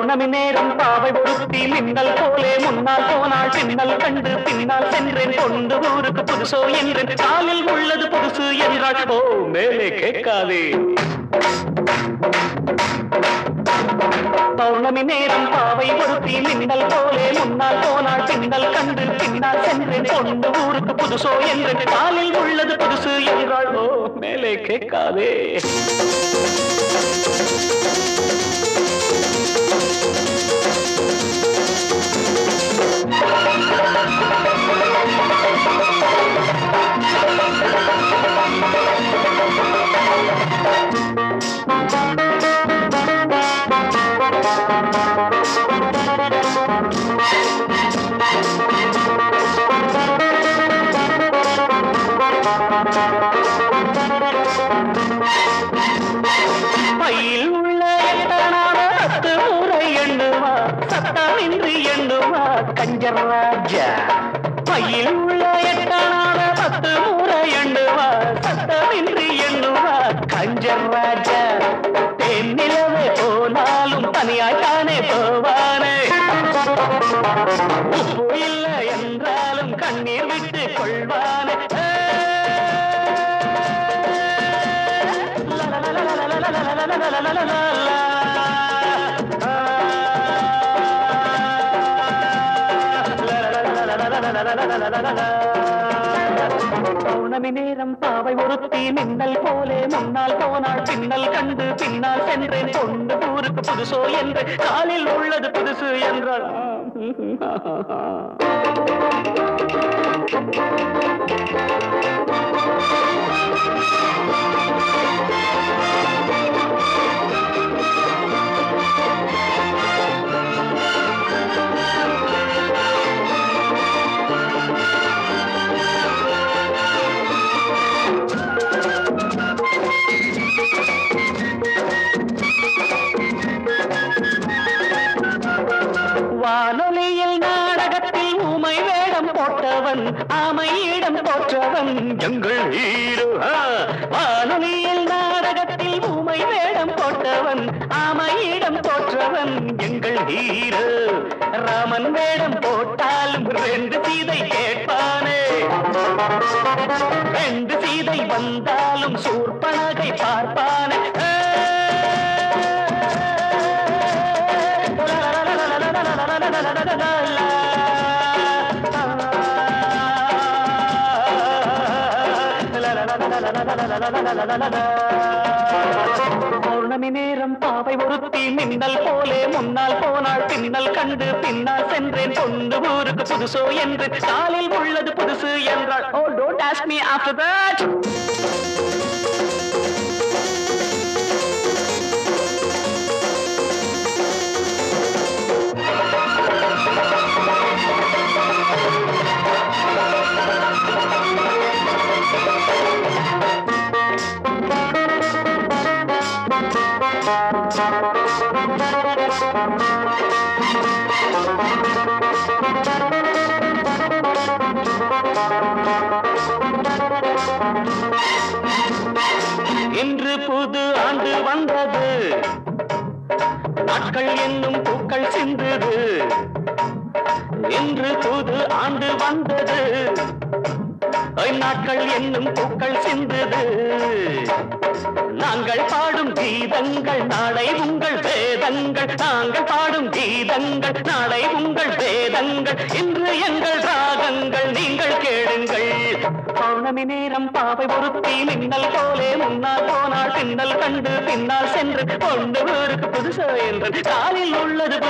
பௌர்ணமி நேரம் பாவை ஒருத்தி மின்னல் போலே முன்னால் போனாள் பின்னல் கண்டு பின்னால் சென்றேன் கொண்டு ஊருக்கு புதுசோ என்றேன் காலில் உள்ளது புதுசு என்றாள் ஓ மேலே கேட்காதே பௌர்ணமி நேரம் பாவை ஒருத்தி மின்னல் போலே முன்னால் போனாள் பின்னல் கண்டு பின்னால் சென்றேன் கொண்டு ஊருக்கு புதுசோ என்றேன் காலில் உள்ளது புதுசு என்றாள் ஓ மேலே கேட்காதே பையில் உள்ள எட்டனான 10 முறை எண்ணுவா சத்தமின்றி எண்ணுவா கஞ்சர் ராஜா பையில் உள்ள எட்டனான 10 முறை எண்ணுவா சத்தமின்றி எண்ணுவா கஞ்சர் ராஜா தென்னிலவே போனாலும் தனியாய்த்தானே போவானே உப்பு இல்லை என்றாலும் கண்ணீர் விட்டு கொள்வானே பௌர்ணமி நேரம் பாவை ஒருத்தி மின்னல் போலே முன்னால் போனாள் பின்னல் கண்டு பின்னால் சென்றேன் கொண்டு ஊருக்கு புதுசோ என்று காலில் உள்ளது புதுசு என்றாள் வானொலியில் நாடகத்தில் ஊமை வேடம் போட்டவன் ஆமையிடம் போற்றவன் எங்கள் ஹீரோ வானொலியில் நாடகத்தில் ஊமை வேடம் போட்டவன் ஆமையிடம் போற்றவன் எங்கள் ஹீரோ ராமன் வேடம் போட்டாலும் 2 சீதை கேட்பானே 2 சீதை வந்தாலும் சூர்பனகை பார்ப்பானே பௌர்ணமி நேரம் பாவை ஒருத்தி மின்னல் போலே முன்னால் போனாள் பின்னல் கண்டு பின்னால் சென்றேன் கொண்டு ஊருக்கு புதுசோ என்று காலில் உள்ளது புதுசு என்றாள் Oh, don't ask me after that. இன்று புது ஆண்டு வந்தது நாட்கள் என்னும் பூக்கள் சிந்தது இன்று புது ஆண்டு வந்தது நாட்கள் என்னும் பூக்கள் சிந்தது நாங்கள் பாடும் கீதங்கள் நாளை உங்கள் வேதங்கள் நாங்கள் பாடும் கீதங்கள் நாளை உங்கள் வேதங்கள் இன்று எங்கள் ராகங்கள் நீங்கள் கேளுங்கள் பௌர்ணமி நேரம் பாவை ஒருத்தி மின்னல் போலே முன்னால் போனாள் பின்னல் கண்டு பின்னால் சென்று கொண்டு ஊருக்கு புதுசோ என்று காலில் உள்ளது புதுசு